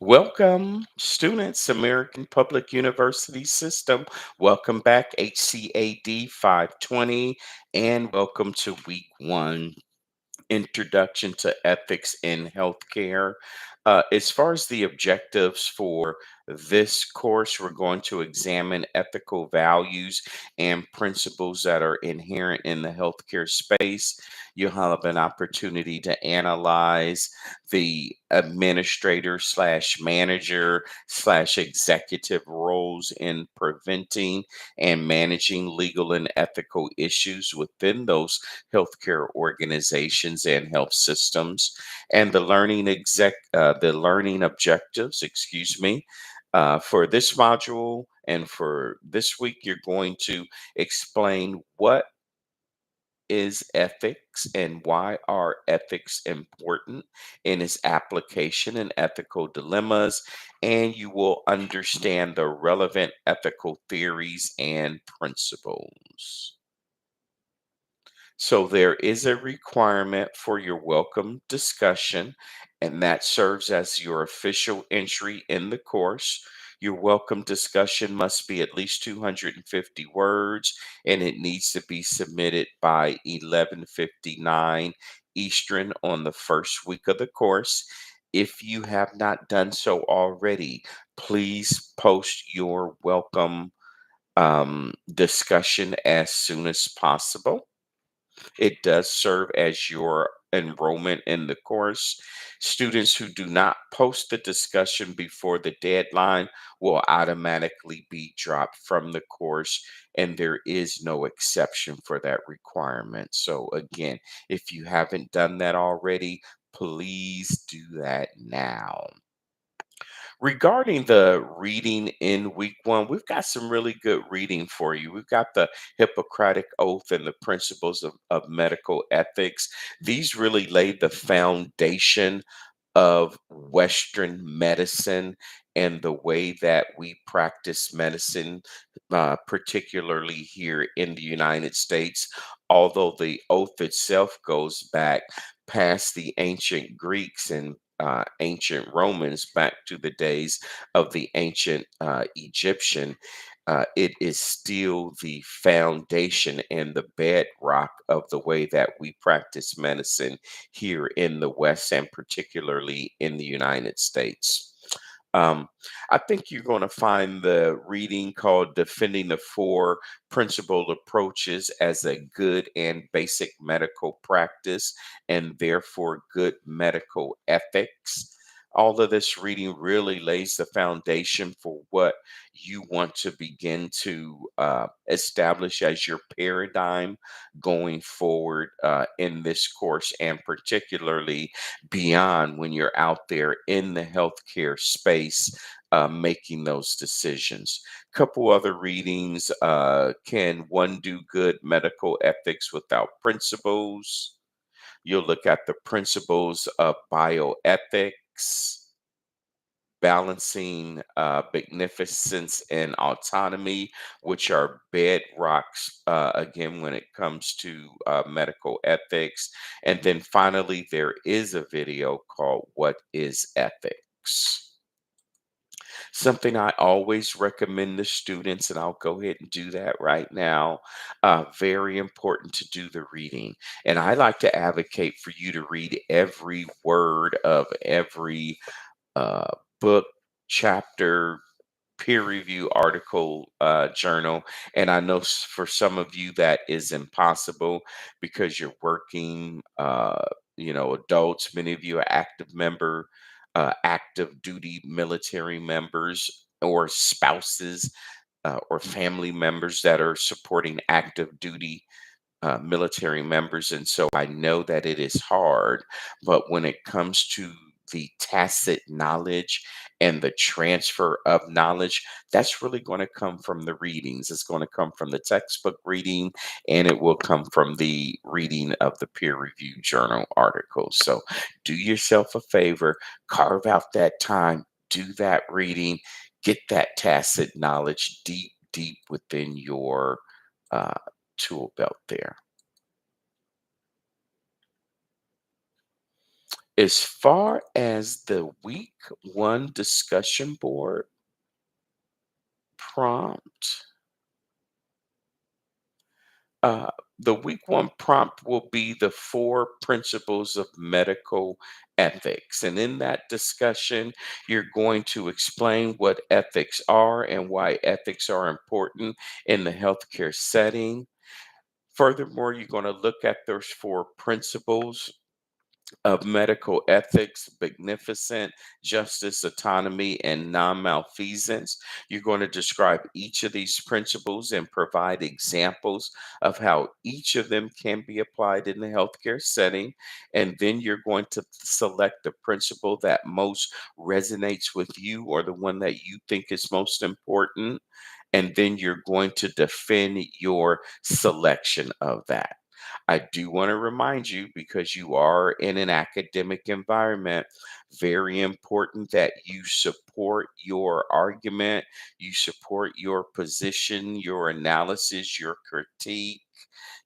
Welcome, students, American Public University System. Welcome back, HCAD 520, and welcome to week one. Introduction to Ethics in Healthcare. As far as the objectives for this course, we're going to examine ethical values and principles that are inherent in the healthcare space. You'll have an opportunity to analyze the administrator slash manager slash executive roles in preventing and managing legal and ethical issues within those healthcare organizations and health systems, and the learning objectives. Excuse me. For this module and for this week, you're going to explain what is ethics and why are ethics important in its application and ethical dilemmas, and you will understand the relevant ethical theories and principles. So there is a requirement for your welcome discussion, and that serves as your official entry in the course. Your welcome discussion must be at least 250 words, and it needs to be submitted by 11:59 Eastern on the first week of the course. If you have not done so already, please post your welcome discussion as soon as possible. It does serve as your enrollment in the course. Students who do not post the discussion before the deadline will automatically be dropped from the course, and there is no exception for that requirement. So, again, if you haven't done that already, please do that now. Regarding the reading in week one, we've got some really good reading for you. We've got the Hippocratic Oath and the principles of medical ethics. These really laid the foundation of Western medicine and the way that we practice medicine, particularly here in the United States. Although the oath itself goes back past the ancient Greeks and ancient Romans, back to the days of the ancient Egyptian. It is still the foundation and the bedrock of the way that we practice medicine here in the West and particularly in the United States. Um, I think you're going to find the reading called Defending the Four Principled Approaches as a good and basic medical practice and therefore good medical ethics. All of this reading really lays the foundation for what you want to begin to establish as your paradigm going forward in this course, and particularly beyond when you're out there in the healthcare space making those decisions. Couple other readings. Can one do good medical ethics without principles? You'll look at the principles of bioethics, balancing magnificence and autonomy, which are bedrocks, again, when it comes to medical ethics. And then finally, there is a video called What is Ethics? Something I always recommend to students, and I'll go ahead and do that right now. Very important to do the reading. And I like to advocate for you to read every word of every uh, book, chapter, peer review article, journal. And I know for some of you that is impossible because you're working, adults. Many of you are active duty military members or spouses or family members that are supporting active duty military members. And so I know that it is hard, but when it comes to the tacit knowledge and the transfer of knowledge, that's really going to come from the readings. It's going to come from the textbook reading, and it will come from the reading of the peer reviewed journal articles. So do yourself a favor, carve out that time, do that reading, get that tacit knowledge deep, deep within your uh, tool belt there. As far as the week one discussion board prompt, uh, the week one prompt will be the four principles of medical ethics. And in that discussion, you're going to explain what ethics are and why ethics are important in the healthcare setting. Furthermore, you're going to look at those four principles of medical ethics, beneficent, justice, autonomy, and non malfeasance. You're going to describe each of these principles and provide examples of how each of them can be applied in the healthcare setting. And then you're going to select the principle that most resonates with you or the one that you think is most important. And then you're going to defend your selection of that. I do want to remind you, because you are in an academic environment, very important that you support your argument, you support your position, your analysis, your critique,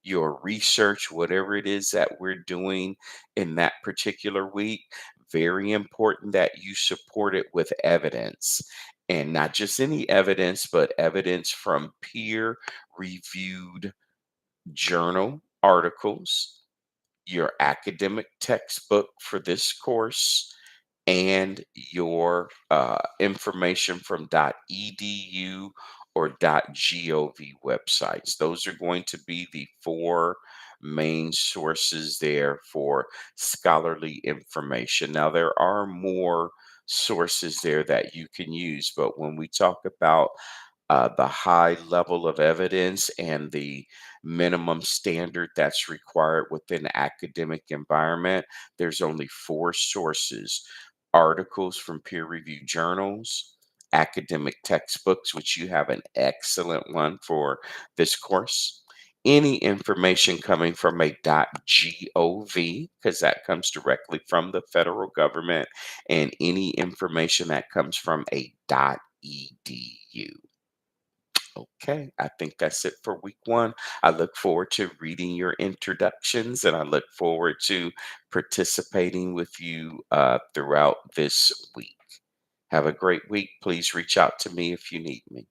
your research, whatever it is that we're doing in that particular week. Very important that you support it with evidence, and not just any evidence, but evidence from peer reviewed journal articles, your academic textbook for this course, and your information from .edu or .gov websites. Those are going to be the four main sources there for scholarly information. Now, there are more sources there that you can use, but when we talk about the high level of evidence and the minimum standard that's required within the academic environment, there's only four sources: articles from peer reviewed journals, academic textbooks, which you have an excellent one for this course. Any information coming from a .gov, because that comes directly from the federal government, and any information that comes from a .edu. Okay, I think that's it for week one. I look forward to reading your introductions, and I look forward to participating with you throughout this week. Have a great week. Please reach out to me if you need me.